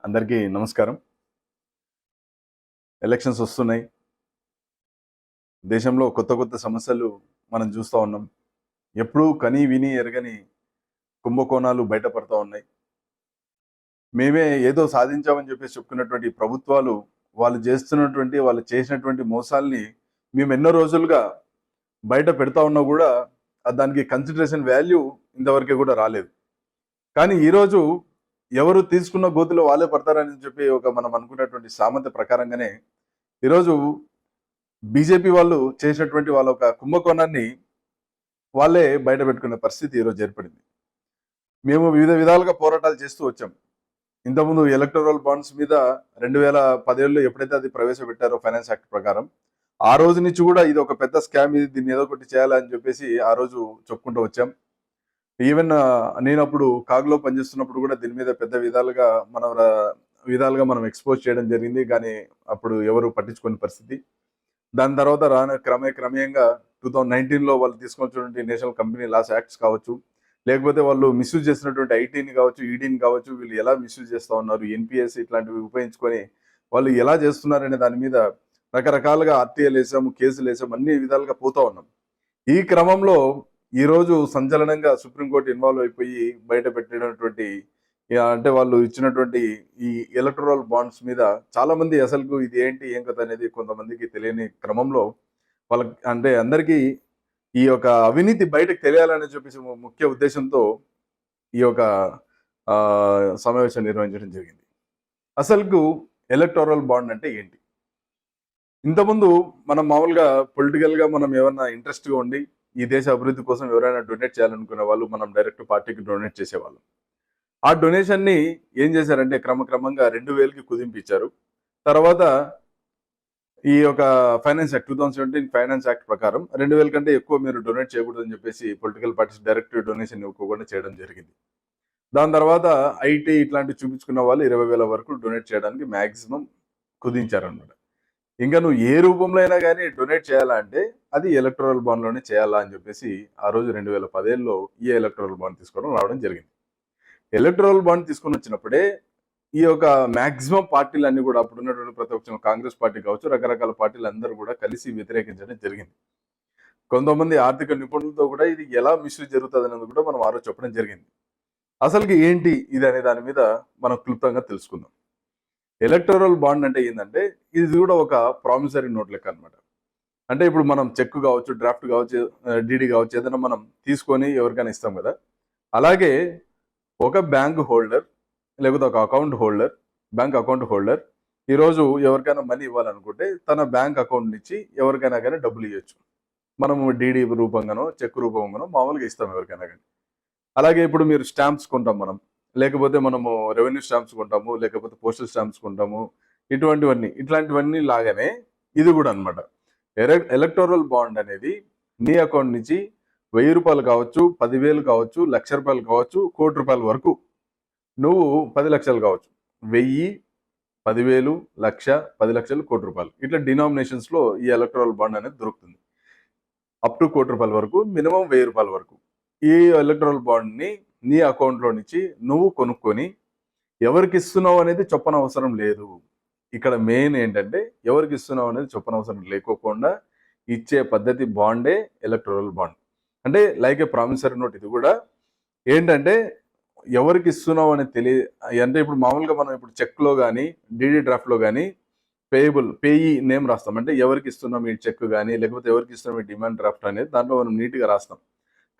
అందరికీ నమస్కారం. ఎలక్షన్స్ వస్తున్నాయి. దేశంలో కొత్త కొత్త సమస్యలు మనం చూస్తూ ఉన్నాం. ఎప్పుడూ కని విని ఎరగని కుంభకోణాలు బయటపడతా ఉన్నాయి. మేమే ఏదో సాధించామని చెప్పేసి చెప్పుకున్నటువంటి ప్రభుత్వాలు వాళ్ళు చేసినటువంటి మోసాల్ని మేము ఎన్నో రోజులుగా బయట పెడతా ఉన్నా కూడా దానికి కన్సిడరేషన్ వాల్యూ ఇంతవరకు కూడా రాలేదు. కానీ ఈరోజు ఎవరు తీసుకున్న గోతులో వాళ్ళే పడతారని చెప్పి మనం అనుకున్నటువంటి సామెత ప్రకారంగానే ఈరోజు బీజేపీ వాళ్ళు చేసినటువంటి వాళ్ళ ఒక కుంభకోణాన్ని వాళ్ళే బయట పెట్టుకునే పరిస్థితి ఈరోజు ఏర్పడింది. మేము వివిధ విధాలుగా పోరాటాలు చేస్తూ వచ్చాం. ఇంతకుముందు ఎలక్టోరల్ బాండ్స్ మీద 2017లో ఎప్పుడైతే అది ప్రవేశపెట్టారో ఫైనాన్స్ యాక్ట్ ప్రకారం, ఆ రోజు నుంచి కూడా ఇది ఒక పెద్ద స్కామ్, దీన్ని ఏదో ఒకటి చేయాలని చెప్పేసి ఆ రోజు చెప్పుకుంటూ వచ్చాం. ఈవెన్ నేను అప్పుడు కాగ్లో పనిచేస్తున్నప్పుడు కూడా దీని మీద పెద్ద విధాలుగా మనం ఎక్స్పోజ్ చేయడం జరిగింది. కానీ అప్పుడు ఎవరు పట్టించుకునే పరిస్థితి. దాని తర్వాత క్రమేణంగా 2019లో వాళ్ళు తీసుకొచ్చినటువంటి నేషనల్ కంపెనీ లాస్ యాక్ట్స్ కావచ్చు, లేకపోతే వాళ్ళు మిస్యూజ్ చేసినటువంటి ఐటీని కావచ్చు, ఈడీని కావచ్చు, వీళ్ళు ఎలా మిస్యూజ్ చేస్తూ ఉన్నారు, ఎన్పిఎస్ ఇట్లాంటివి ఉపయోగించుకొని వాళ్ళు ఎలా చేస్తున్నారనే దాని మీద రకరకాలుగా ఆర్టీఐలు వేసాము, కేసులు వేసాము, అన్ని విధాలుగా పోతా ఉన్నాం. ఈ క్రమంలో ఈరోజు సంచలనంగా సుప్రీంకోర్టు ఇన్వాల్వ్ అయిపోయి బయట పెట్టినటువంటి అంటే వాళ్ళు ఇచ్చినటువంటి ఈ ఎలక్టోరల్ బాండ్స్ మీద చాలా మంది అసలు ఇది ఏంటి ఏం కథ అనేది కొంతమందికి తెలియని క్రమంలో వాళ్ళకి అంటే అందరికీ ఈ యొక్క అవినీతి బయటకు తెలియాలని చెప్పేసి ముఖ్య ఉద్దేశంతో ఈ యొక్క సమావేశం నిర్వహించడం జరిగింది. అసలు ఎలక్టోరల్ బాండ్ అంటే ఏంటి? ఇంతకుముందు మనం మామూలుగా పొలిటికల్గా మనం ఏమన్నా ఇంట్రెస్ట్గా ఉండి ఈ దేశ అభివృద్ధి కోసం ఎవరైనా డొనేట్ చేయాలనుకునే వాళ్ళు మనం డైరెక్ట్ పార్టీకి డొనేట్ చేసేవాళ్ళం. ఆ డొనేషన్ని ఏం చేశారంటే క్రమంగా 2000కి కుదింపించారు. తర్వాత ఈ యొక్క ఫైనాన్స్ యాక్ట్ 2017 ఫైనాన్స్ యాక్ట్ ప్రకారం 2000 కంటే ఎక్కువ మీరు డొనేట్ చేయకూడదని చెప్పేసి పొలిటికల్ పార్టీస్ డైరెక్ట్ డొనేషన్ ఇవ్వకుండా చేయడం జరిగింది. దాని తర్వాత ఐటీ ఇట్లాంటివి చూపించుకున్న వాళ్ళు 20,000 వరకు డొనేట్ చేయడానికి మ్యాక్సిమం కుదించారనమాట. ఇంకా నువ్వు ఏ రూపంలో అయినా కానీ డొనేట్ చేయాలా అంటే అది ఎలక్టోరల్ బాండ్లోనే చేయాలా అని చెప్పేసి ఆ రోజు 2017లో ఈ ఎలక్టోరల్ బాండ్ తీసుకోవడం రావడం జరిగింది. ఎలక్టోరల్ బాండ్ తీసుకొని వచ్చినప్పుడే ఈ యొక్క మ్యాక్సిమం పార్టీలన్నీ కూడా అప్పుడు ఉన్నటువంటి ప్రతిపక్షం కాంగ్రెస్ పార్టీ కావచ్చు, రకరకాల పార్టీలు అందరూ కూడా కలిసి వ్యతిరేకించడం జరిగింది. కొంతమంది ఆర్థిక నిపుణులతో కూడా ఇది ఎలా మిస్యూజ్ జరుగుతుంది అనేది కూడా మనం ఆ రోజు చెప్పడం జరిగింది. అసలుకి ఏంటి ఇది అనే దాని మీద మనం క్లుప్తంగా తెలుసుకుందాం. ఎలక్టోరల్ బాండ్ అంటే ఏంటంటే ఇది కూడా ఒక ప్రామిసరీ నోట్ లెక్క అనమాట. అంటే ఇప్పుడు మనం చెక్ కావచ్చు, డ్రాఫ్ట్ కావచ్చు, డీడీ కావచ్చు, ఏదైనా మనం తీసుకొని ఎవరికైనా ఇస్తాం కదా. అలాగే ఒక బ్యాంక్ హోల్డర్ లేకపోతే ఒక బ్యాంక్ అకౌంట్ హోల్డర్ ఈరోజు ఎవరికైనా మనీ ఇవ్వాలనుకుంటే తన బ్యాంక్ అకౌంట్ నుంచి ఎవరికైనా కానీ డబ్బులు ఇవ్వచ్చు. మనము డీడీ రూపంగానో చెక్ రూపంగానో మామూలుగా ఇస్తాం ఎవరికైనా కానీ. అలాగే ఇప్పుడు మీరు స్టాంప్స్ కొంటాం మనం, లేకపోతే మనము రెవెన్యూ స్టాంప్స్ కొంటాము, లేకపోతే పోస్టల్ స్టాంప్స్ కొంటాము, ఇట్లాంటివన్నీ లాగానే ఇది కూడా అనమాట. ఎలక్టోరల్ బాండ్ అనేది నీ అకౌంట్ నుంచి 1000 రూపాయలు కావచ్చు, 10,000 కావచ్చు, 1,00,000 రూపాయలు కావచ్చు, 1,00,00,000 రూపాయల వరకు, నువ్వు 10 లక్షలు కావచ్చు, 1000, 10,000, 1,00,000, 10 లక్షలు, 1,00,00,000 రూపాయలు, ఇట్లా డినామినేషన్స్లో ఈ ఎలక్టోరల్ బాండ్ అనేది దొరుకుతుంది. అప్ టు 1,00,00,000 రూపాయల వరకు, మినిమం 1,000 రూపాయల వరకు ఈ ఎలక్టోరల్ బాండ్ని నీ అకౌంట్లో నుంచి నువ్వు కొనుక్కొని ఎవరికి ఇస్తున్నావు అనేది చెప్పనవసరం లేదు. ఇక్కడ మెయిన్ ఏంటంటే ఎవరికి ఇస్తున్నావు అనేది చెప్పనవసరం లేకోకుండా ఇచ్చే పద్ధతి బాండే ఎలక్టోరల్ బాండ్. అంటే లైక్ ఏ ప్రామిసరీ నోట్. ఇది కూడా ఏంటంటే ఎవరికి ఇస్తున్నావు అనేది అంటే ఇప్పుడు మామూలుగా మనం ఇప్పుడు చెక్లో కానీ డీడీ డ్రాఫ్ట్లో కానీ పేయీ నేమ్ రాస్తాం. అంటే ఎవరికి ఇస్తున్నాం ఈ చెక్ కానీ, లేకపోతే ఎవరికి ఇస్తున్నాం ఈ డిమాండ్ డ్రాఫ్ట్ అనేది దాంట్లో మనం నీట్గా రాస్తాం.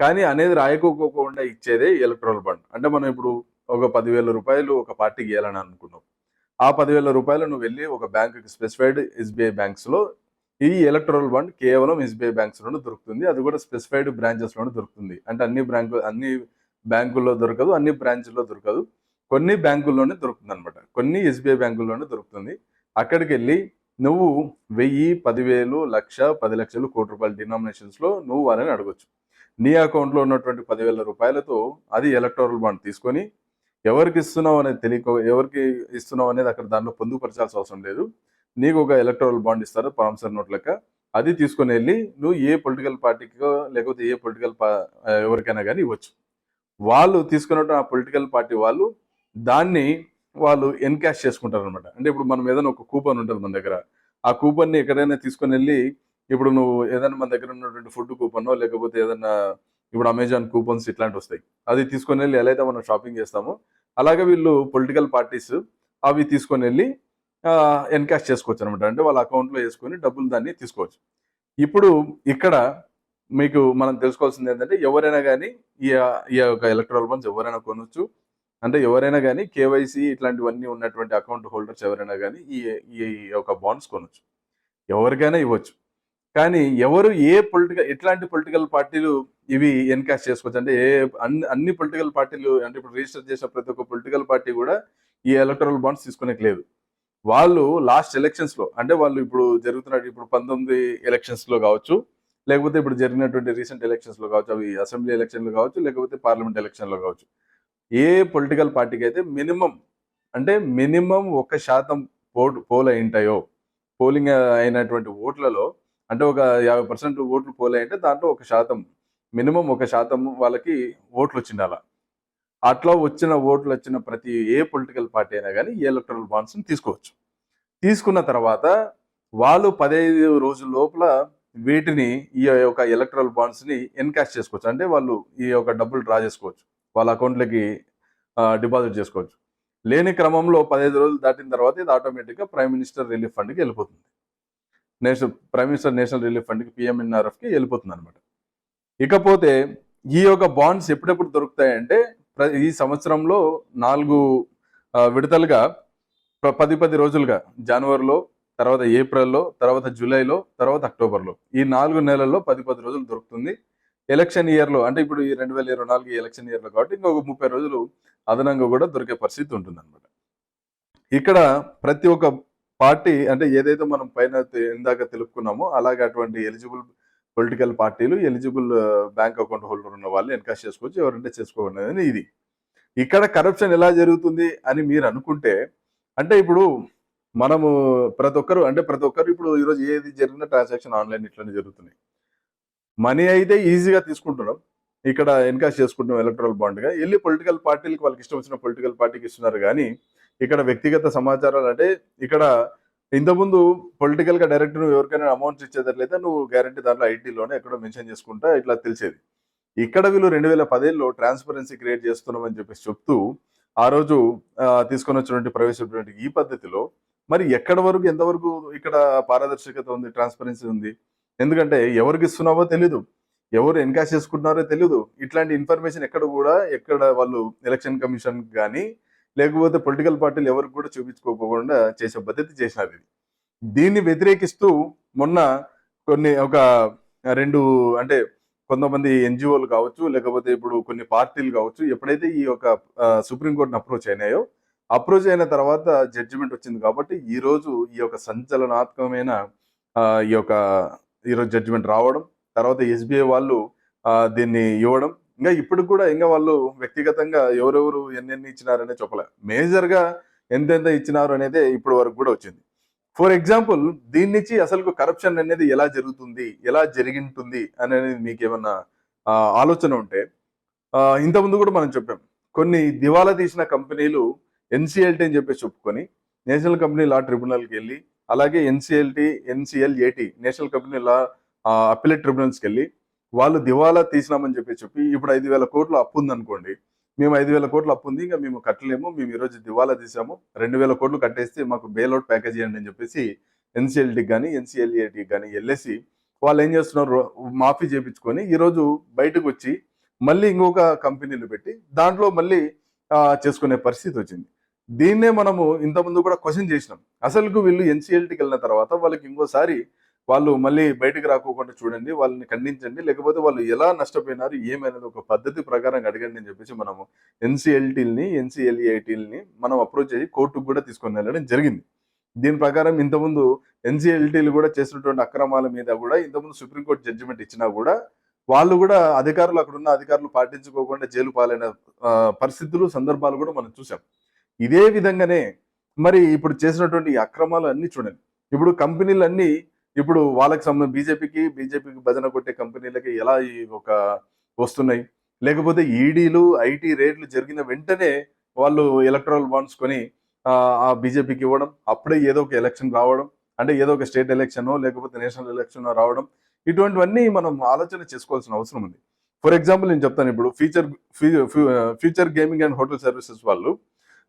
కానీ అనేది రాయకోకుండా ఇచ్చేదే ఎలక్టోరల్ బాండ్. అంటే మనం ఇప్పుడు ఒక 10,000 రూపాయలు ఒక పార్టీకి ఇవ్వాలని అనుకున్నాం. ఆ 10,000 రూపాయలు నువ్వు వెళ్ళి ఒక బ్యాంకుకి స్పెసిఫైడ్ ఎస్బీఐ బ్యాంక్స్లో ఈ ఎలక్టోరల్ బాండ్ కేవలం ఎస్బీఐ బ్యాంక్స్లోనే దొరుకుతుంది. అది కూడా స్పెసిఫైడ్ బ్రాంచెస్లోనే దొరుకుతుంది. అంటే అన్ని బ్యాంకుల్లో దొరకదు, అన్ని బ్రాంచ్ల్లో దొరకదు, కొన్ని బ్యాంకుల్లోనే దొరుకుతుంది అనమాట. కొన్ని ఎస్బీఐ బ్యాంకుల్లోనే దొరుకుతుంది. అక్కడికి వెళ్ళి నువ్వు 1000, 10,000, 1,00,000, 10 లక్షలు, 1,00,00,000 రూపాయల డినామినేషన్స్లో నువ్వు వాళ్ళని అడగొచ్చు. నీ అకౌంట్లో ఉన్నటువంటి 10,000 రూపాయలతో అది ఎలక్టోరల్ బాండ్ తీసుకొని ఎవరికి ఇస్తున్నావు అనేది అక్కడ దాంట్లో పొందుపరచాల్సిన అవసరం లేదు. నీకు ఒక ఎలక్టోరల్ బాండ్ ఇస్తారు ప్రామిసరీ నోట్ లెక్క. అది తీసుకొని వెళ్ళి నువ్వు ఏ పొలిటికల్ పార్టీకో లేకపోతే ఏ ఎవరికైనా కానీ ఇవ్వచ్చు. వాళ్ళు తీసుకున్నట్టు ఆ పొలిటికల్ పార్టీ వాళ్ళు దాన్ని వాళ్ళు ఎన్కాష్ చేసుకుంటారు అనమాట. అంటే ఇప్పుడు మనం ఏదైనా ఒక కూపన్ ఉంటుంది మన దగ్గర, ఆ కూపన్ని ఎక్కడైనా తీసుకొని వెళ్ళి, ఇప్పుడు నువ్వు ఏదైనా మన దగ్గర ఉన్నటువంటి ఫుడ్ కూపనో లేకపోతే ఏదైనా ఇప్పుడు అమెజాన్ కూపన్స్ ఇట్లాంటివి వస్తాయి, అది తీసుకొని వెళ్ళి ఎలా అయితే మనం షాపింగ్ చేస్తామో అలాగే వీళ్ళు పొలిటికల్ పార్టీస్ అవి తీసుకొని వెళ్ళి ఎన్కాష్ చేసుకోవచ్చు అనమాట. అంటే వాళ్ళ అకౌంట్లో వేసుకొని డబ్బులు దాన్ని తీసుకోవచ్చు. ఇప్పుడు ఇక్కడ మీకు మనం తెలుసుకోవాల్సింది ఏంటంటే, ఎవరైనా కానీ ఈ ఈ యొక్క ఎలక్ట్రల్ బాండ్స్ ఎవరైనా కొనొచ్చు. అంటే ఎవరైనా కానీ కేవైసీ ఇట్లాంటివన్నీ ఉన్నటువంటి అకౌంట్ హోల్డర్స్ ఎవరైనా కానీ ఈ ఈ యొక్క బాండ్స్ కొనొచ్చు, ఎవరికైనా ఇవ్వచ్చు. కానీ ఎవరు ఎట్లాంటి పొలిటికల్ పార్టీలు ఇవి ఎన్కాష్ చేసుకోవచ్చు అంటే, అన్ని పొలిటికల్ పార్టీలు అంటే ఇప్పుడు రిజిస్టర్ చేసిన ప్రతి ఒక్క పొలిటికల్ పార్టీ కూడా ఈ ఎలక్ట్రల్ బాండ్స్ తీసుకునేకి లేదు. వాళ్ళు లాస్ట్ ఎలక్షన్స్ లో, అంటే వాళ్ళు ఇప్పుడు జరుగుతున్నట్టు ఇప్పుడు 19 ఎలక్షన్స్ లో కావచ్చు, లేకపోతే ఇప్పుడు జరిగినటువంటి రీసెంట్ ఎలక్షన్స్ లో కావచ్చు, అవి అసెంబ్లీ ఎలక్షన్లు కావచ్చు లేకపోతే పార్లమెంట్ ఎలక్షన్ లో కావచ్చు, ఏ పొలిటికల్ పార్టీకి అయితే మినిమం 1% పోల్ అయింటాయో, పోలింగ్ అయినటువంటి ఓట్లలో అంటే ఒక 50% ఓట్లు పోల్ అయింటే దాంట్లో 1%, మినిమం 1% వాళ్ళకి ఓట్లు వచ్చిండాల. అట్లా ఓట్లు వచ్చిన ప్రతి ఏ పొలిటికల్ పార్టీ అయినా కానీ ఈ ఎలక్టరల్ బాండ్స్ని తీసుకోవచ్చు. తీసుకున్న తర్వాత వాళ్ళు 15 రోజుల లోపల వీటిని ఈ యొక్క ఎలక్టరల్ బాండ్స్ని ఎన్కాష్ చేసుకోవచ్చు. అంటే వాళ్ళు ఈ యొక్క డబ్బులు డ్రా చేసుకోవచ్చు, వాళ్ళ అకౌంట్లకి డిపాజిట్ చేసుకోవచ్చు. లేని క్రమంలో 15 రోజులు దాటిన తర్వాత ఇది ఆటోమేటిక్గా ప్రైమ్ మినిస్టర్ రిలీఫ్ ఫండ్కి వెళ్ళిపోతుంది. ప్రైమ్ మినిస్టర్ నేషనల్ రిలీఫ్ ఫండ్కి పిఎంఎన్ఆర్ఎఫ్కి వెళ్ళిపోతుంది అనమాట. ఇకపోతే ఈ యొక్క బాండ్స్ ఎప్పుడెప్పుడు దొరుకుతాయంటే, ఈ సంవత్సరంలో 4 విడతలుగా 10 రోజులుగా, జనవరిలో, తర్వాత ఏప్రిల్లో, తర్వాత జూలైలో, తర్వాత అక్టోబర్లో, ఈ 4 నెలల్లో 10 రోజులు దొరుకుతుంది. ఎలక్షన్ ఇయర్లో అంటే ఇప్పుడు ఈ 2024 ఎలక్షన్ ఇయర్లో కాబట్టి ఇంకొక 30 రోజులు అదనంగా కూడా దొరికే పరిస్థితి ఉంటుంది అనమాట. ఇక్కడ ప్రతి ఒక్క పార్టీ అంటే ఏదైతే మనం పైన ఇందాక తెలుపుకున్నామో అలాగే అటువంటి ఎలిజిబుల్ పొలిటికల్ పార్టీలు, ఎలిజిబుల్ బ్యాంక్ అకౌంట్ హోల్డర్ ఉన్న వాళ్ళు ఎన్కాష్ చేసుకోవచ్చు, ఎవరంటే చేసుకోవాలి. ఇది ఇక్కడ కరప్షన్ ఎలా జరుగుతుంది అని మీరు అనుకుంటే, అంటే ఇప్పుడు మనము ప్రతి ఒక్కరు ఇప్పుడు ఈరోజు ఏది జరిగిన ట్రాన్సాక్షన్ ఆన్లైన్ ఇట్లనే జరుగుతున్నాయి. మనీ అయితే ఈజీగా తీసుకుంటున్నాం, ఇక్కడ ఎన్కాష్ చేసుకుంటున్నాం ఎలక్ట్రల్ బాండ్గా, వెళ్ళి పొలిటికల్ పార్టీలకు వాళ్ళకి ఇష్టం వచ్చిన పొలిటికల్ పార్టీకి ఇస్తున్నారు. కానీ ఇక్కడ వ్యక్తిగత సమాచారాలు అంటే ఇక్కడ ఇంతకుముందు పొలిటికల్గా డైరెక్ట్ నువ్వు ఎవరికైనా అమౌంట్స్ ఇచ్చేటట్లయితే నువ్వు గ్యారంటీ దాంట్లో ఐటీలోనే ఎక్కడో మెన్షన్ చేసుకుంటా ఇట్లా తెలిసేది. ఇక్కడ వీళ్ళు 2010లో ట్రాన్స్పరెన్సీ క్రియేట్ చేస్తున్నామని చెప్పేసి చెప్తూ ఆ రోజు తీసుకొని వచ్చినటువంటి ప్రవేశపెట్టినటువంటి ఈ పద్ధతిలో మరి ఎక్కడి వరకు ఎంతవరకు ఇక్కడ పారదర్శకత ఉంది, ట్రాన్స్పరెన్సీ ఉంది? ఎందుకంటే ఎవరికి ఇస్తున్నావో తెలీదు, ఎవరు ఎన్కాష్ చేసుకుంటున్నారో తెలీదు. ఇట్లాంటి ఇన్ఫర్మేషన్ ఎక్కడ వాళ్ళు ఎలక్షన్ కమిషన్ కానీ లేకపోతే పొలిటికల్ పార్టీలు ఎవరికి కూడా చూపించుకోకుండా చేసే పద్ధతి చేసినారు. దీన్ని వ్యతిరేకిస్తూ మొన్న ఒక 2 అంటే కొంతమంది ఎన్జిఓలు కావచ్చు లేకపోతే ఇప్పుడు కొన్ని పార్టీలు కావచ్చు, ఎప్పుడైతే ఈ యొక్క సుప్రీంకోర్టును అప్రోచ్ అయిన తర్వాత జడ్జిమెంట్ వచ్చింది కాబట్టి ఈ రోజు ఈ యొక్క సంచలనాత్మకమైన ఈరోజు జడ్జిమెంట్ రావడం, తర్వాత ఎస్బీఐ వాళ్ళు దీన్ని ఇవ్వడం, ఇంకా ఇప్పుడు కూడా ఇంకా వాళ్ళు వ్యక్తిగతంగా ఎవరెవరు ఎన్నెన్ని ఇచ్చినారనే చెప్పలే, మేజర్గా ఎంతెంత ఇచ్చినారు అనేది ఇప్పటి వరకు కూడా వచ్చింది. ఫర్ ఎగ్జాంపుల్ దీని నుంచి అసలు కరప్షన్ అనేది ఎలా జరుగుతుంది, ఎలా జరిగింటుంది అనేది మీకు ఏమన్నా ఆలోచన ఉంటే, ఇంతకుముందు కూడా మనం చెప్పాం, కొన్ని దివాలా తీసిన కంపెనీలు ఎన్సిఎల్టీ అని చెప్పేసి చెప్పుకొని నేషనల్ కంపెనీ లా ట్రిబ్యునల్కి వెళ్ళి, అలాగే NCLAT national company law appellate ట్రిబ్యునల్స్కి వెళ్ళి వాళ్ళు దివాలా తీసినామని చెప్పి ఇప్పుడు 5,000 కోట్లు అప్పు ఉందనుకోండి, మేము 5,000 కోట్లు అప్పు ఉంది, ఇంకా మేము కట్టలేము, మేము ఈరోజు దివాలా తీసాము, 2,000 కోట్లు కట్టేస్తే మాకు బెయిల్అవుట్ ప్యాకేజ్ ఇవ్వండి అని చెప్పేసి ఎన్సిఎల్టీకి కానీ ఎన్సిఎల్ఏటికి కానీ వెళ్ళేసి వాళ్ళు ఏం చేస్తున్నారు, మాఫీ చేయించుకొని ఈరోజు బయటకు వచ్చి మళ్ళీ ఇంకొక కంపెనీలు పెట్టి దాంట్లో మళ్ళీ చేసుకునే పరిస్థితి వచ్చింది. దీన్నే మనము ఇంతకుముందు కూడా క్వశ్చన్ చేసినాం. అసలుకు వీళ్ళు ఎన్సిఎల్టీకి వెళ్ళిన తర్వాత వాళ్ళకి ఇంకోసారి వాళ్ళు మళ్ళీ బయటకు రాకోకుండా చూడండి, వాళ్ళని ఖండించండి, లేకపోతే వాళ్ళు ఎలా నష్టపోయినారు ఏమైనది ఒక పద్ధతి ప్రకారం అడగండి అని చెప్పేసి మనము ఎన్సిఎల్టీలని ఎన్సిఎల్ఏటీలని మనం అప్రోచ్ చేసి కోర్టుకు కూడా తీసుకొని వెళ్ళడం జరిగింది. దీని ప్రకారం ఇంతకుముందు ఎన్సిఎల్టీలు కూడా చేసినటువంటి అక్రమాల మీద కూడా ఇంతకుముందు సుప్రీంకోర్టు జడ్జిమెంట్ ఇచ్చినా కూడా వాళ్ళు కూడా అక్కడున్న అధికారులు పాటించుకోకుండా జైలు పాలైన పరిస్థితులు, సందర్భాలు కూడా మనం చూసాం. ఇదే విధంగానే మరి ఇప్పుడు చేసినటువంటి అక్రమాలు అన్ని చూడండి. ఇప్పుడు కంపెనీలన్నీ ఇప్పుడు వాళ్ళకి బీజేపీకి భజన కొట్టే కంపెనీలకి ఎలా వస్తున్నాయి, లేకపోతే ఈడీలు ఐటీ రేట్లు జరిగిన వెంటనే వాళ్ళు ఎలక్ట్రల్ బాండ్స్ కొని ఆ బీజేపీకి ఇవ్వడం, అప్పుడే ఏదో ఒక ఎలక్షన్ రావడం, అంటే ఏదో ఒక స్టేట్ ఎలక్షన్ లేకపోతే నేషనల్ ఎలక్షన్ రావడం, ఇటువంటివన్నీ మనం ఆలోచన చేసుకోవాల్సిన అవసరం ఉంది. ఫర్ ఎగ్జాంపుల్ నేను చెప్తాను, ఇప్పుడు future gaming and hotel services వాళ్ళు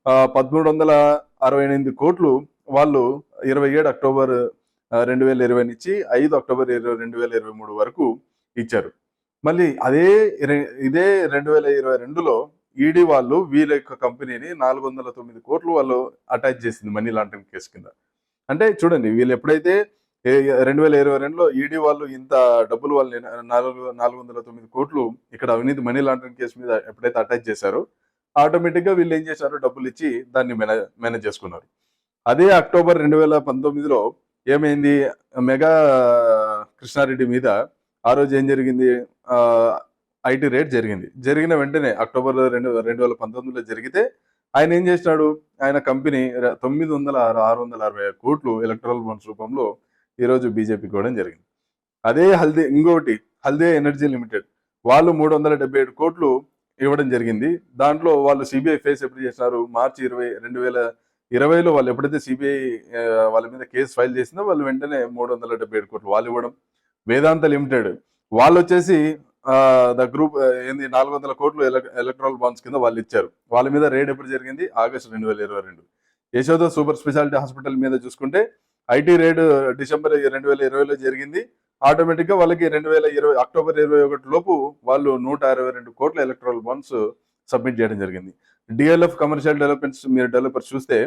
1368 కోట్లు వాళ్ళు 27 అక్టోబర్ 2020 నుంచి 5 అక్టోబర్ 2023 వరకు ఇచ్చారు. మళ్ళీ ఇదే 2022లో ఈడీ వాళ్ళు వీళ్ళ యొక్క కంపెనీని 409 కోట్లు వాళ్ళు అటాచ్ చేసింది మనీ లాండరింగ్ కేసు కింద. అంటే చూడండి, వీళ్ళు ఎప్పుడైతే 2022లో ఈడీ వాళ్ళు ఇంత డబ్బులు వాళ్ళు 409 కోట్లు ఇక్కడ అవినీతి మనీ లాండరింగ్ కేసు మీద ఎప్పుడైతే అటాచ్ చేశారో, ఆటోమేటిక్ గా వీళ్ళు ఏం చేశారు, డబ్బులు ఇచ్చి దాన్ని మేనేజ్ చేసుకున్నారు. అదే అక్టోబర్ 2019లో ఏమైంది, మెగా కృష్ణారెడ్డి మీద ఆ రోజు ఏం జరిగింది, ఐటీ రేట్ జరిగింది. జరిగిన వెంటనే అక్టోబర్ 2019లో జరిగితే ఆయన ఏం చేసినాడు, ఆయన కంపెనీ 660 కోట్లు ఎలక్ట్రల్ బాండ్స్ రూపంలో ఈరోజు బీజేపీకి ఇవ్వడం జరిగింది. అదే హల్దీ ఎనర్జీ లిమిటెడ్ వాళ్ళు 377 కోట్లు ఇవ్వడం జరిగింది. దాంట్లో వాళ్ళు సిబిఐ ఫేస్ ఎప్పుడు చేసినారు, మార్చి 2020లో వాళ్ళు ఎప్పుడైతే సిబిఐ వాళ్ళ మీద కేసు ఫైల్ చేసిందో వాళ్ళు వెంటనే 377 కోట్లు వాళ్ళు ఇవ్వడం. వేదాంత లిమిటెడ్ వాళ్ళు వచ్చేసి ద గ్రూప్ ఏంది 400 కోట్లు ఎలక్ట్రల్ బాండ్స్ కింద వాళ్ళు ఇచ్చారు. వాళ్ళ మీద రేడ్ ఎప్పుడు జరిగింది, August 2022. Yashoda super speciality hospital మీద చూసుకుంటే ఐటీ రేడ్ డిసెంబర్ 2020లో జరిగింది. ఆటోమేటిక్ గా వాళ్ళకి అక్టోబర్ 21 లోపు వాళ్ళు 162 కోట్ల ఎలక్ట్రల్ బాండ్స్ సబ్మిట్ చేయడం జరిగింది. డిఎల్ఎఫ్ కమర్షియల్ డెవలపర్స్ చూస్తే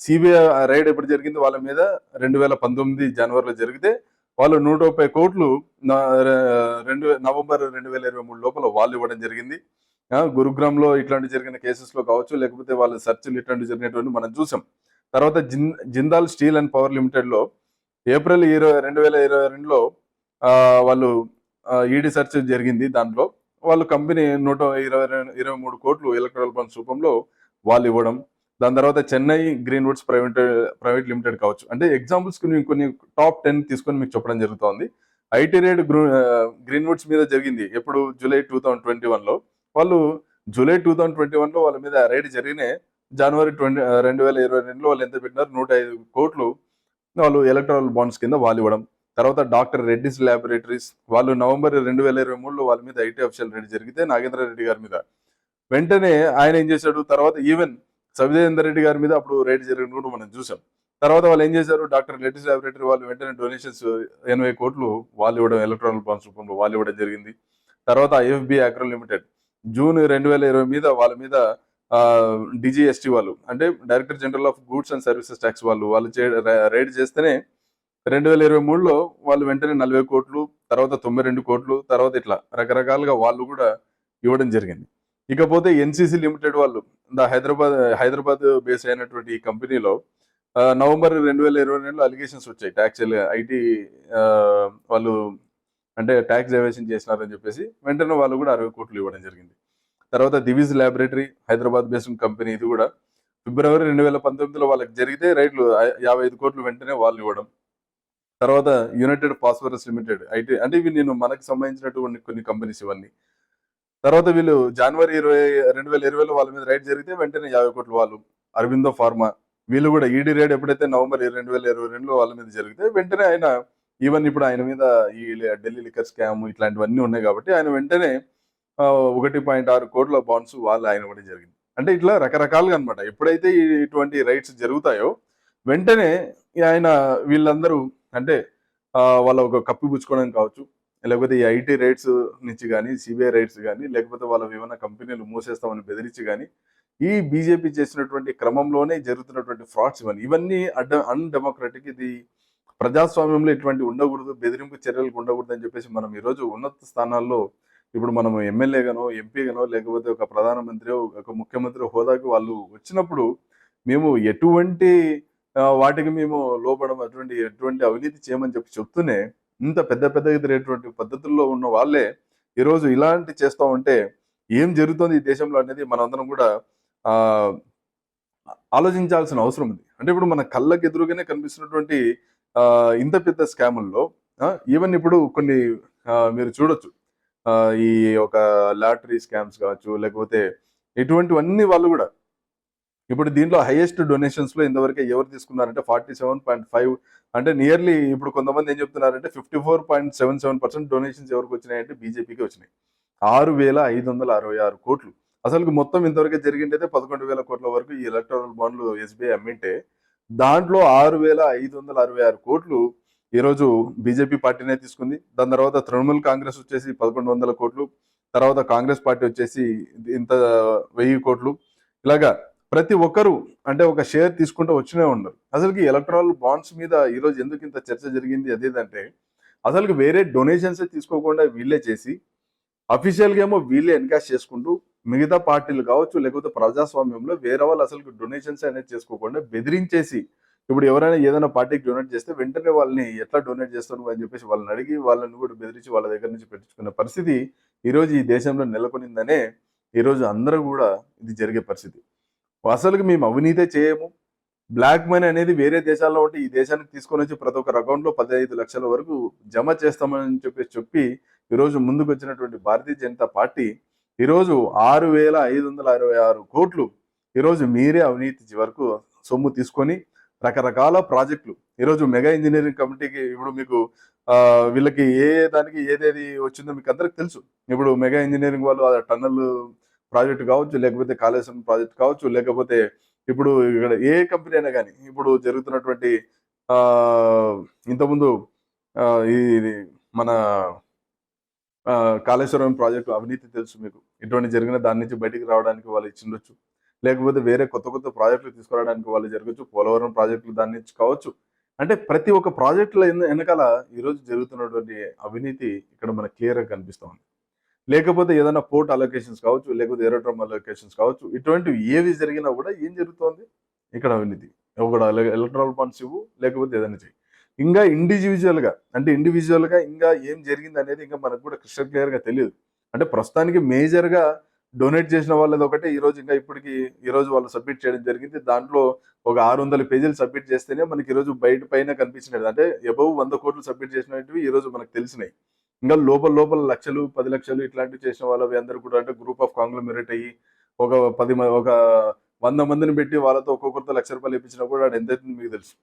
సిబిఐ రైడ్ ఎప్పుడు జరిగింది, వాళ్ళ మీద 2019 జనవరిలో జరిగితే వాళ్ళు 130 కోట్లు నవంబర్ 2023 లోపల వాళ్ళు ఇవ్వడం జరిగింది. గురుగ్రామ్లో ఇట్లాంటి జరిగిన కేసెస్ లో కావచ్చు, లేకపోతే వాళ్ళ సర్చ్లు ఇట్లాంటి జరిగినటువంటి మనం చూసాం. తర్వాత Jindal steel and power limited లో ఏప్రిల్ 2022లో వాళ్ళు ఈడీ సెర్చ్ జరిగింది. దాంట్లో వాళ్ళు కంపెనీ 123 కోట్లు ఎలక్ట్రల్ బాండ్స్ రూపంలో వాళ్ళు ఇవ్వడం. దాని తర్వాత చెన్నై గ్రీన్వుడ్స్ ప్రైవేట్ లిమిటెడ్ కావచ్చు. అంటే ఎగ్జాంపుల్స్ కొన్ని టాప్ 10 తీసుకొని మీకు చెప్పడం జరుగుతోంది. ఐటీ రేడ్ గ్రీన్వుడ్స్ మీద జరిగింది ఎప్పుడు, జూలై 2021లో. వాళ్ళు జూలై 2021లో వాళ్ళ మీద రైడ్ జరిగిన జనవరి 2022లో వాళ్ళు ఎంత పెట్టినారు, 105 కోట్లు వాళ్ళు ఎలక్ట్రల్ బాండ్స్ కింద వాళ్ళు ఇవ్వడం. తర్వాత డాక్టర్ రెడ్డిస్ ల్యాబొరేటరీస్ వాళ్ళు నవంబర్ 2023లో వాళ్ళ మీద ఐటీ అఫీషియల్ రైడ్ జరిగితే నాగేంద్ర రెడ్డి గారి మీద వెంటనే ఆయన ఏం చేశాడు, తర్వాత ఈవెన్ సవిదేందర్ రెడ్డి గారి మీద అప్పుడు రైడ్ జరిగిన కూడా మనం చూసాం. తర్వాత వాళ్ళు ఏం చేశారు, డాక్టర్ రెడ్డిస్ ల్యాబొరేటరీ వాళ్ళు వెంటనే డొనేషన్స్ 80 కోట్లు వాళ్ళు ఇవ్వడం ఎలక్ట్రానిక్ బాండ్స్ రూపంలో వాళ్ళు ఇవ్వడం జరిగింది. తర్వాత ఐఎఫ్బి అగ్రో లిమిటెడ్ జూన్ 2020 మీద వాళ్ళ మీద డిజిఎస్టీ వాళ్ళు అంటే director general of goods and services tax వాళ్ళు రైడ్ చేస్తేనే 2023లో వాళ్ళు వెంటనే 40 కోట్లు, తర్వాత 92 కోట్లు, తర్వాత ఇట్లా రకరకాలుగా వాళ్ళు కూడా ఇవ్వడం జరిగింది. ఇకపోతే ఎన్సిసి లిమిటెడ్ వాళ్ళు హైదరాబాద్ బేస్ అయినటువంటి ఈ కంపెనీలో నవంబర్ 2022లో అలిగేషన్స్ వచ్చాయి, ట్యాక్స్ ఐటీ వాళ్ళు అంటే ట్యాక్స్ ఎవేషన్ చేసినారని చెప్పేసి వెంటనే వాళ్ళు కూడా 60 కోట్లు ఇవ్వడం జరిగింది. తర్వాత Divij laboratory Hyderabad based company, ఇది కూడా ఫిబ్రవరి 2019లో వాళ్ళకి జరిగితే రైట్లు 55 కోట్లు వెంటనే వాళ్ళు ఇవ్వడం. తర్వాత యునైటెడ్ ఫాస్ఫరస్ లిమిటెడ్ ఐటీ, అంటే ఇవి నేను మనకు సంబంధించినటువంటి కొన్ని కంపెనీస్ ఇవన్నీ. తర్వాత వీళ్ళు జనవరి 2020లో వాళ్ళ మీద రైడ్ జరిగితే వెంటనే 50 కోట్లు వాళ్ళు. అరవిందో ఫార్మా వీళ్ళు కూడా ఈడీ రైడ్ ఎప్పుడైతే నవంబర్ 2022లో వాళ్ళ మీద జరిగితే వెంటనే ఆయన ఈవెన్ ఇప్పుడు ఆయన మీద ఈ ఢిల్లీ లిక్కర్ స్కామ్ ఇట్లాంటివన్నీ ఉన్నాయి కాబట్టి ఆయన వెంటనే 1.6 కోట్ల బాండ్స్ వాళ్ళు ఆయన ఇవ్వడం జరిగింది. అంటే ఇట్లా రకరకాలుగా అనమాట. ఎప్పుడైతే ఇటువంటి రైట్స్ జరుగుతాయో వెంటనే ఆయన వీళ్ళందరూ అంటే వాళ్ళ ఒక కప్పిపుచ్చుకోవడం కావచ్చు, లేకపోతే ఈ ఐటీ రైట్స్ నుంచి కానీ, సిబిఐ రైట్స్ కానీ, లేకపోతే వాళ్ళ ఏమైనా కంపెనీలు మూసేస్తామని బెదిరించి కానీ, ఈ బీజేపీ చేసినటువంటి క్రమంలోనే జరుగుతున్నటువంటి ఫ్రాడ్స్ ఇవన్నీ అన్డెమోక్రటిక్. ఇది ప్రజాస్వామ్యంలో ఇటువంటి ఉండకూడదు, బెదిరింపు చర్యలకు ఉండకూడదు అని చెప్పేసి మనం ఈరోజు ఉన్నత స్థానాల్లో ఇప్పుడు మనం ఎమ్మెల్యేగానో, ఎంపీగానో, లేకపోతే ఒక ప్రధానమంత్రి, ఒక ముఖ్యమంత్రి హోదాకి వాళ్ళు వచ్చినప్పుడు మేము ఎటువంటి వాటికి మేము లోపడం, ఎటువంటి అవినీతి చేయమని చెప్తూనే ఇంత పెద్దగా తిరిగేటువంటి పద్ధతుల్లో ఉన్న వాళ్ళే ఈరోజు ఇలాంటి చేస్తూ ఉంటే ఏం జరుగుతుంది ఈ దేశంలో అనేది మనందరం కూడా ఆలోచించాల్సిన అవసరం ఉంది. అంటే ఇప్పుడు మన కళ్ళకి ఎదురుగానే కనిపిస్తున్నటువంటి ఇంత పెద్ద స్కాముల్లో ఈవెన్ ఇప్పుడు కొన్ని మీరు చూడొచ్చు, ఈ ఒక లాటరీ స్కామ్స్ కావచ్చు, లేకపోతే ఇటువంటివన్నీ వాళ్ళు కూడా ఇప్పుడు దీంట్లో హైయెస్ట్ డొనేషన్స్ లో ఇంతవరకు ఎవరు తీసుకున్నారంటే 47.5, అంటే నియర్లీ ఇప్పుడు కొంతమంది ఏం చెప్తున్నారంటే 54.77% డొనేషన్స్ ఎవరికి వచ్చినాయంటే బీజేపీకి వచ్చినాయి. 6,566 కోట్లు. అసలు మొత్తం ఇంతవరకు జరిగిందైతే 11,000 కోట్ల వరకు ఈ ఎలక్టోరల్ బాండ్లు ఎస్బీఐ అమ్మింటే దాంట్లో 6,566 కోట్లు ఈరోజు బీజేపీ పార్టీనే తీసుకుంది. దాని తర్వాత తృణమూల్ కాంగ్రెస్ వచ్చేసి 1,100 కోట్లు, తర్వాత కాంగ్రెస్ పార్టీ వచ్చేసి ఇంత 1000 కోట్లు. ఇలాగా ప్రతి ఒక్కరు అంటే ఒక షేర్ తీసుకుంటూ వచ్చినే ఉన్నారు. అసలుకి ఎలక్ట్రల్ బాండ్స్ మీద ఈరోజు ఎందుకు ఇంత చర్చ జరిగింది అదేదంటే, అసలుకి వేరే డొనేషన్స్ తీసుకోకుండా వీళ్ళే చేసి అఫీషియల్గా ఏమో వీళ్ళే ఎన్కాష్ చేసుకుంటూ మిగతా పార్టీలు కావచ్చు లేకపోతే ప్రజాస్వామ్యంలో వేరే వాళ్ళు అసలు డొనేషన్స్ అనేది చేసుకోకుండా బెదిరించేసి, ఇప్పుడు ఎవరైనా ఏదైనా పార్టీకి డొనేట్ చేస్తే వెంటనే వాళ్ళని ఎట్లా డొనేట్ చేస్తారు అని చెప్పేసి వాళ్ళని అడిగి వాళ్ళని కూడా బెదిరించి వాళ్ళ దగ్గర నుంచి పెట్టించుకునే పరిస్థితి ఈరోజు ఈ దేశంలో నెలకొనిందనే ఈరోజు అందరూ కూడా ఇది జరిగే పరిస్థితి. అసలుకి మేము అవినీతే చేయము, బ్లాక్ మనీ అనేది వేరే దేశాల్లో ఉంటే ఈ దేశానికి తీసుకొని వచ్చి ప్రతి ఒక్కరి అకౌంట్లో 15 లక్షల వరకు జమ చేస్తామని చెప్పి ఈరోజు ముందుకు వచ్చినటువంటి భారతీయ జనతా పార్టీ ఈరోజు 6,566 కోట్లు ఈరోజు మీరే అవినీతి వరకు సొమ్ము తీసుకొని రకరకాల ప్రాజెక్టులు ఈరోజు మెగా ఇంజనీరింగ్ కమిటీకి ఇప్పుడు మీకు వీళ్ళకి ఏ దానికి ఏదేది వచ్చిందో మీకు అందరికి తెలుసు. ఇప్పుడు మెగా ఇంజనీరింగ్ వాళ్ళు టన్నల్ ప్రాజెక్ట్ కావచ్చు, లేకపోతే కాళేశ్వరం ప్రాజెక్ట్ కావచ్చు, లేకపోతే ఇప్పుడు ఇక్కడ ఏ కంపెనీ అయినా కానీ ఇప్పుడు జరుగుతున్నటువంటి ఇంతకుముందు ఇది మన కాళేశ్వరం ప్రాజెక్టు అవినీతి తెలుసు మీకు. ఇటువంటి జరిగిన దాని నుంచి బయటికి రావడానికి వాళ్ళు ఇచ్చిండొచ్చు, లేకపోతే వేరే కొత్త కొత్త ప్రాజెక్టులు తీసుకురావడానికి వాళ్ళు జరగచ్చు, పోలవరం ప్రాజెక్టులు దాని నుంచి కావచ్చు. అంటే ప్రతి ఒక్క ప్రాజెక్టుల వెనకాల ఈరోజు జరుగుతున్నటువంటి అవినీతి ఇక్కడ మనకు క్లియర్గా కనిపిస్తూ ఉంది. లేకపోతే ఏదైనా పోర్ట్ అలొకేషన్స్ కావచ్చు, లేకపోతే ఏరోడ్రమ్ అలొకేషన్స్ కావచ్చు, ఇటువంటివి ఏవి జరిగినా కూడా ఏం జరుగుతోంది ఇక్కడ అవినీతి. ఒక ఎలక్ట్రల్ ఫండ్స్ ఇవ్వు, లేకపోతే ఏదైనా చెయ్యి. ఇంకా ఇండివిజువల్గా ఇంకా ఏం జరిగింది అనేది ఇంకా మనకు కూడా క్రిస్టల్ క్లియర్గా తెలియదు. అంటే ప్రస్తుతానికి మేజర్గా డొనేట్ చేసిన వాళ్ళది ఒకటే ఈరోజు ఇంకా ఇప్పటికి ఈరోజు వాళ్ళు సబ్మిట్ చేయడం జరిగింది. దాంట్లో ఒక 600 పేజీలు సబ్మిట్ చేస్తేనే మనకి ఈరోజు బయట పైన కనిపించినది. అంటే అబౌవ్ 100 కోట్లు సబ్మిట్ చేసినవి ఈరోజు మనకు తెలిసినాయి. ఇంకా లోపల లక్షలు 10 లక్షలు ఇట్లాంటివి చేసిన వాళ్ళవి అందరూ కూడా అంటే గ్రూప్ ఆఫ్ కాంగ్లోమెరేట్ అయ్యి ఒక 100 మందిని పెట్టి వాళ్ళతో ఒక్కొక్కరితో ₹1,00,000 ఇప్పించినా కూడా అది ఎంత అవుతుంది మీకు తెలుసు.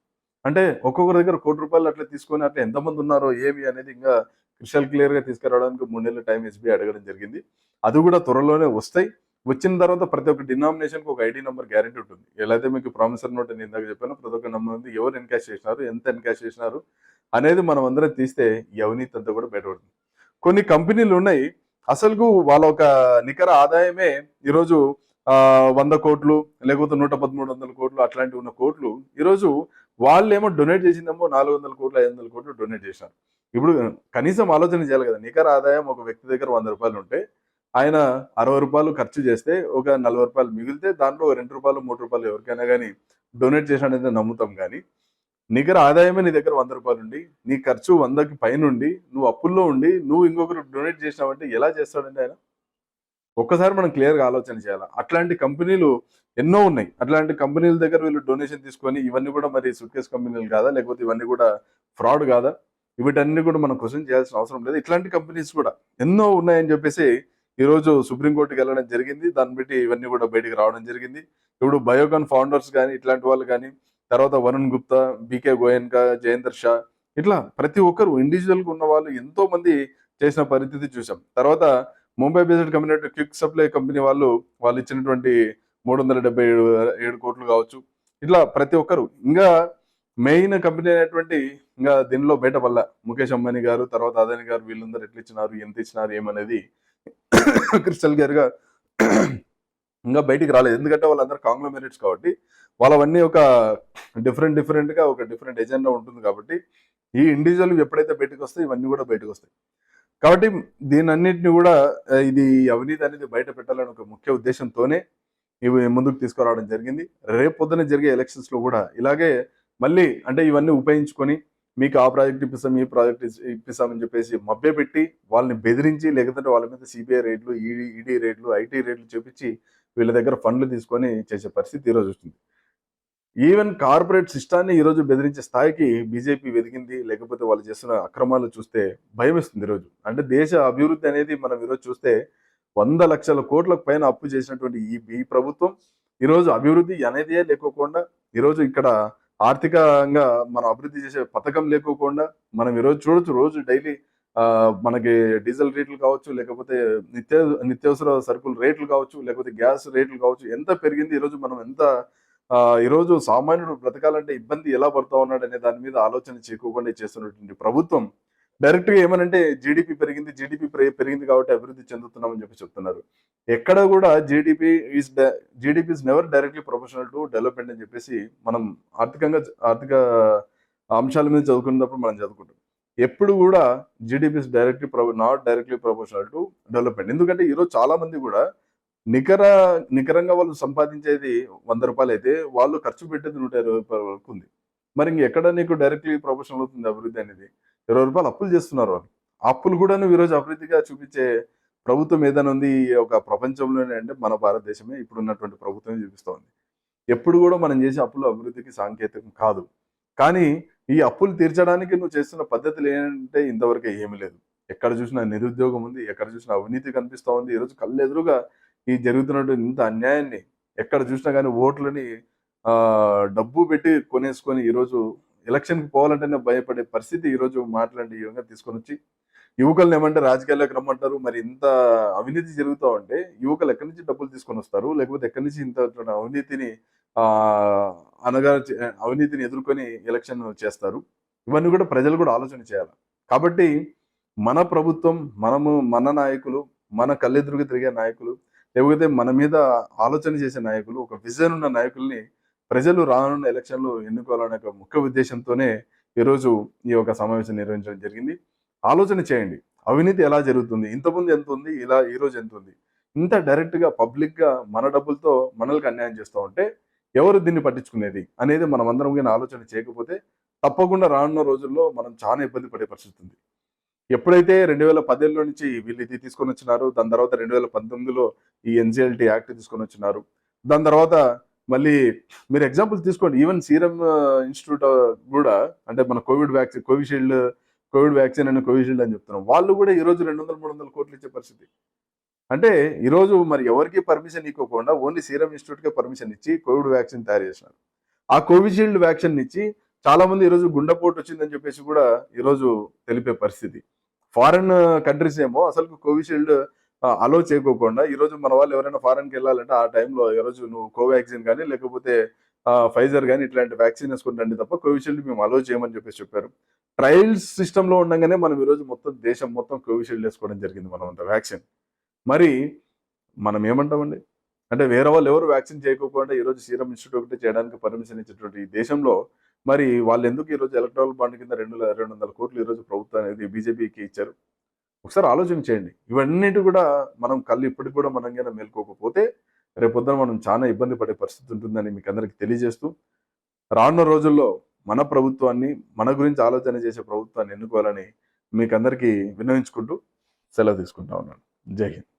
అంటే ఒక్కొక్కరి దగ్గర ₹1,00,00,000 అట్లా తీసుకొని అట్లా ఎంతమంది ఉన్నారో ఏమి అనేది ఇంకా క్రిస్టల్ క్లియర్గా తీసుకురావడానికి 3 నెలల టైం ఎస్బీఐ అడగడం జరిగింది. అది కూడా త్వరలోనే వస్తాయి. వచ్చిన తర్వాత ప్రతి ఒక్క డినామినేషన్కి ఒక ఐడి నెంబర్ గ్యారెంటీ ఉంటుంది. ఎలా అయితే మీకు ప్రామిసర్ నోట్ అని ఇందాక చెప్పాను, ప్రతి ఒక్క నెంబర్ ఉంది, ఎవరు ఎన్కాష్ చేసినారు, ఎంత ఎన్కాష్ చేసినారు అనేది మనం అందరం తీస్తే ఈ అవినీతి అంతా కూడా బయటపడుతుంది. కొన్ని కంపెనీలు ఉన్నాయి అసలు వాళ్ళ ఒక నికర ఆదాయమే ఈరోజు 100 కోట్లు లేకపోతే 11300 కోట్లు అట్లాంటివి ఉన్న కోట్లు ఈరోజు వాళ్ళేమో డొనేట్ చేసిందేమో 400 కోట్లు 500 కోట్లు డొనేట్ చేశారు. ఇప్పుడు కనీసం ఆలోచన చేయాలి కదా. నికర ఆదాయం ఒక వ్యక్తి దగ్గర ₹100 ఉంటే ఆయన ₹60 ఖర్చు చేస్తే ఒక ₹40 మిగిలితే దాంట్లో ₹2 ₹3 ఎవరికైనా కానీ డొనేట్ చేసినట్టు నమ్ముతాం. కానీ నికర ఆదాయమే నీ దగ్గర ₹100 ఉండి నీ ఖర్చు 100కి పైన ఉండి నువ్వు అప్పుల్లో ఉండి నువ్వు ఇంకొకరు డొనేట్ చేసినావంటే ఎలా చేస్తాడంటే ఆయన? ఒక్కసారి మనం క్లియర్గా ఆలోచన చేయాలి. అట్లాంటి కంపెనీలు ఎన్నో ఉన్నాయి. అట్లాంటి కంపెనీల దగ్గర వీళ్ళు డొనేషన్ తీసుకొని ఇవన్నీ కూడా మరి సూట్కేస్ కంపెనీలు కాదా, లేకపోతే ఇవన్నీ కూడా ఫ్రాడ్ కాదా? వీటన్ని కూడా మనం క్వశ్చన్ చేయాల్సిన అవసరం లేదు. ఇట్లాంటి కంపెనీస్ కూడా ఎన్నో ఉన్నాయని చెప్పేసి ఈరోజు సుప్రీంకోర్టుకి వెళ్ళడం జరిగింది. దాన్ని బట్టి ఇవన్నీ కూడా బయటికి రావడం జరిగింది. ఇప్పుడు బయోకాన్ ఫౌండర్స్ కానీ ఇట్లాంటి వాళ్ళు కానీ, తర్వాత వరుణ్ గుప్తా, బీకే గోయన్కా, జయేందర్ షా, ఇట్లా ప్రతి ఒక్కరు ఇండివిజువల్గా ఉన్న వాళ్ళు ఎంతో మంది చేసిన పరిస్థితి చూసాం. తర్వాత Mumbai based company quick supply company వాళ్ళు ఇచ్చినటువంటి 377 కోట్లు కావచ్చు. ఇట్లా ప్రతి ఒక్కరు ఇంకా మెయిన్ కంపెనీ అయినటువంటి ఇంకా దీనిలో బయటపల్ల ముఖేష్ అంబానీ గారు, తర్వాత అదాని గారు, వీళ్ళందరూ ఎట్లా ఇచ్చినారు, ఎంత ఇచ్చినారు ఏమనేది క్రిస్టల్ క్లియర్ గా ఇంకా బయటికి రాలేదు. ఎందుకంటే వాళ్ళందరూ కాంగ్లోమెరేట్స్ కాబట్టి వాళ్ళవన్నీ ఒక డిఫరెంట్ గా ఒక డిఫరెంట్ ఎజెండా ఉంటుంది. కాబట్టి ఈ ఇండివిజువల్ ఎప్పుడైతే బయటకు వస్తాయి ఇవన్నీ కూడా బయటకు వస్తాయి. కాబట్టి దీని అన్నింటినీ కూడా ఇది అవినీతి అనేది బయట పెట్టాలని ఒక ముఖ్య ఉద్దేశంతోనే ఇవి ముందుకు తీసుకురావడం జరిగింది. రేపు పొద్దున జరిగే ఎలక్షన్స్ లో కూడా ఇలాగే మళ్ళీ అంటే ఇవన్నీ ఉపయోగించుకొని మీకు ఆ ప్రాజెక్ట్ ఇప్పిస్తాం, ఈ ప్రాజెక్ట్ ఇప్పిస్తామని చెప్పేసి మభ్య పెట్టి వాళ్ళని బెదిరించి, లేకపోతే వాళ్ళ మీద సిబిఐ రేట్లు, ఈడీ రేట్లు, ఐటీ రేట్లు చూపించి వీళ్ళ దగ్గర ఫండ్లు తీసుకొని చేసే పరిస్థితి ఈరోజు వస్తుంది. ఈవెన్ కార్పొరేట్ సిస్టాన్ని ఈరోజు బెదిరించే స్థాయికి బీజేపీ వెదిగింది. లేకపోతే వాళ్ళు చేస్తున్న అక్రమాలు చూస్తే భయం వేస్తుంది ఈరోజు. అంటే దేశ అభివృద్ధి అనేది మనం ఈరోజు చూస్తే 100 లక్షల కోట్లకు పైన అప్పు చేసినటువంటి ఈ ప్రభుత్వం ఈరోజు అభివృద్ధి అనేదే లేకోకుండా ఈరోజు ఇక్కడ ఆర్థికంగా మనం అభివృద్ధి చేసే పథకం లేకోకుండా మనం ఈరోజు చూడొచ్చు, రోజు డైలీ మనకి డీజిల్ రేట్లు కావచ్చు, లేకపోతే నిత్యావసర సరుకుల రేట్లు కావచ్చు, లేకపోతే గ్యాస్ రేట్లు కావచ్చు, ఎంత పెరిగింది ఈరోజు. మనం ఎంత ఈరోజు సామాన్యుడు బ్రతకాలంటే ఇబ్బంది ఎలా పడుతూ ఉన్నాడు అనే దాని మీద ఆలోచన చేయకుండా చేస్తున్నటువంటి ప్రభుత్వం డైరెక్ట్ గా ఏమనంటే జీడిపి పెరిగింది, పెరిగింది కాబట్టి అభివృద్ధి చెందుతున్నామని చెప్పి చెప్తున్నారు. ఎక్కడ కూడా GDP is never directly proportional to development అని చెప్పేసి మనం ఆర్థిక అంశాల మీద చదువుకున్నప్పుడు మనం చదువుకుంటాం. ఎప్పుడు కూడా GDP is not directly proportional to development. ఎందుకంటే ఈరోజు చాలా మంది కూడా నికరంగా వాళ్ళు సంపాదించేది 100 రూపాయలు అయితే వాళ్ళు ఖర్చు పెట్టేది 120 రూపాయల వరకు ఉంది. మరి ఇంకెక్కడ నీకు డైరెక్ట్లీ ప్రొపోర్షనల్ అవుతుంది అభివృద్ధి అనేది? 20 రూపాయలు అప్పులు చేస్తున్నారు వాళ్ళు. ఆ అప్పులు కూడా నువ్వు ఈరోజు అభివృద్ధిగా చూపించే ప్రభుత్వం ఏదైనా ఉంది ఒక ప్రపంచంలోనే అంటే మన భారతదేశమే ఇప్పుడున్నటువంటి ప్రభుత్వమే చూపిస్తోంది. ఎప్పుడు కూడా మనం చేసే అప్పులు అభివృద్ధికి సాంకేతికం కాదు. కానీ ఈ అప్పులు తీర్చడానికి నువ్వు చేస్తున్న పద్ధతులు ఏంటంటే ఇంతవరకు ఏమీ లేదు. ఎక్కడ చూసినా నిరుద్యోగం ఉంది, ఎక్కడ చూసినా అవినీతి కనిపిస్తూ ఉంది. ఈరోజు కళ్ళెదురుగా ఈ జరుగుతున్నటువంటి ఇంత అన్యాయాన్ని ఎక్కడ చూసినా కానీ ఓట్లని డబ్బు పెట్టి కొనేసుకొని ఈరోజు ఎలక్షన్కి పోవాలంటేనే భయపడే పరిస్థితి ఈరోజు మాట్లాడి ఈ విధంగా తీసుకొని వచ్చి యువకులను ఏమంటే రాజకీయాల్లోకి రమ్మంటారు. మరి ఇంత అవినీతి జరుగుతూ ఉంటే యువకులు ఎక్కడి నుంచి డబ్బులు తీసుకొని వస్తారు? లేకపోతే ఎక్కడి నుంచి ఇంత అవినీతిని అవినీతిని ఎదుర్కొని ఎలక్షన్ చేస్తారు? ఇవన్నీ కూడా ప్రజలు కూడా ఆలోచన చేయాలి. కాబట్టి మన ప్రభుత్వం, మన నాయకులు, మన కళ్ళెదురుగా తిరిగే నాయకులు, లేకపోతే మన మీద ఆలోచన చేసే నాయకులు, ఒక విజన్ ఉన్న నాయకుల్ని ప్రజలు రానున్న ఎలక్షన్లు ఎన్నుకోవాలనే ఒక ముఖ్య ఉద్దేశంతోనే ఈరోజు ఈ యొక్క సమావేశం నిర్వహించడం జరిగింది. ఆలోచన చేయండి, అవినీతి ఎలా జరుగుతుంది, ఇంతకుముందు ఎంత ఉంది, ఇలా ఈరోజు ఎంత ఉంది. ఇంత డైరెక్ట్గా పబ్లిక్గా మన డబ్బులతో మనల్కి అన్యాయం చేస్తూ ఉంటే ఎవరు దీన్ని పట్టించుకునేది అనేది మనం అందరం కానీ ఆలోచన చేయకపోతే తప్పకుండా రానున్న రోజుల్లో మనం చాలా ఇబ్బంది పడే పరిస్థితి ఉంది. ఎప్పుడైతే 2010లో నుంచి వీళ్ళు ఇది తీసుకొని వచ్చినారు, దాని తర్వాత 2019లో ఈ ఎన్సిఎల్టీ యాక్ట్ తీసుకొని వచ్చినారు. దాని తర్వాత మళ్ళీ మీరు ఎగ్జాంపుల్ తీసుకోండి, ఈవెన్ సీరం ఇన్స్టిట్యూట్ కూడా అంటే మన కోవిడ్ వ్యాక్సిన్ అని కోవిషీల్డ్ అని చెప్తున్నాం. వాళ్ళు కూడా ఈరోజు 200-300 కోట్లు ఇచ్చే పరిస్థితి. అంటే ఈరోజు మరి ఎవరికి పర్మిషన్ ఇవ్వకుండా ఓన్లీ సీరం ఇన్స్టిట్యూట్కే పర్మిషన్ ఇచ్చి కోవిడ్ వ్యాక్సిన్ తయారు చేసినారు. ఆ కోవిషీల్డ్ వ్యాక్సిన్ ఇచ్చి చాలా మంది ఈరోజు గుండెపోటు వచ్చిందని చెప్పేసి కూడా ఈరోజు తెలిపే పరిస్థితి. ఫారెన్ కంట్రీస్ ఏమో అసలు కోవిషీల్డ్ అలో చేయకోకుండా ఈరోజు మన వాళ్ళు ఎవరైనా ఫారెన్కి వెళ్ళాలంటే ఆ టైంలో ఈరోజు నువ్వు కోవాక్సిన్ కానీ లేకపోతే ఫైజర్ కానీ ఇట్లాంటి వ్యాక్సిన్ వేసుకుంటండి తప్ప కోవిషీల్డ్ మేము అలో చేయమని చెప్పేసి చెప్పారు. ట్రయల్స్ సిస్టంలో ఉండగానే మనం ఈరోజు దేశం మొత్తం కోవిషీల్డ్ వేసుకోవడం జరిగింది మనం అంత వ్యాక్సిన్. మరి మనం ఏమంటామండి? అంటే వేరే వాళ్ళు ఎవరు వ్యాక్సిన్ చేయకపోకుండా ఈరోజు సీరం ఇన్స్టిట్యూట్ ఒకటి చేయడానికి పర్మిషన్ ఇచ్చేటువంటి ఈ దేశంలో మరి వాళ్ళు ఎందుకు ఈరోజు ఎలక్ట్రల్ బాండ్ కింద 200 కోట్లు ఈరోజు ప్రభుత్వం అనేది బీజేపీకి ఇచ్చారు? ఒకసారి ఆలోచన చేయండి. ఇవన్నిటి కూడా మనం ఇప్పటికి కూడా మనం కన్నా మేల్కోకపోతే రేపొద్దున మనం చాలా ఇబ్బంది పడే పరిస్థితి ఉంటుందని మీకు అందరికి తెలియజేస్తూ రానున్న రోజుల్లో మన ప్రభుత్వాన్ని, మన గురించి ఆలోచన చేసే ప్రభుత్వాన్ని ఎన్నుకోవాలని మీకు అందరికీ విన్నవించుకుంటూ సెలవు తీసుకుంటా ఉన్నాను. జై హింద్.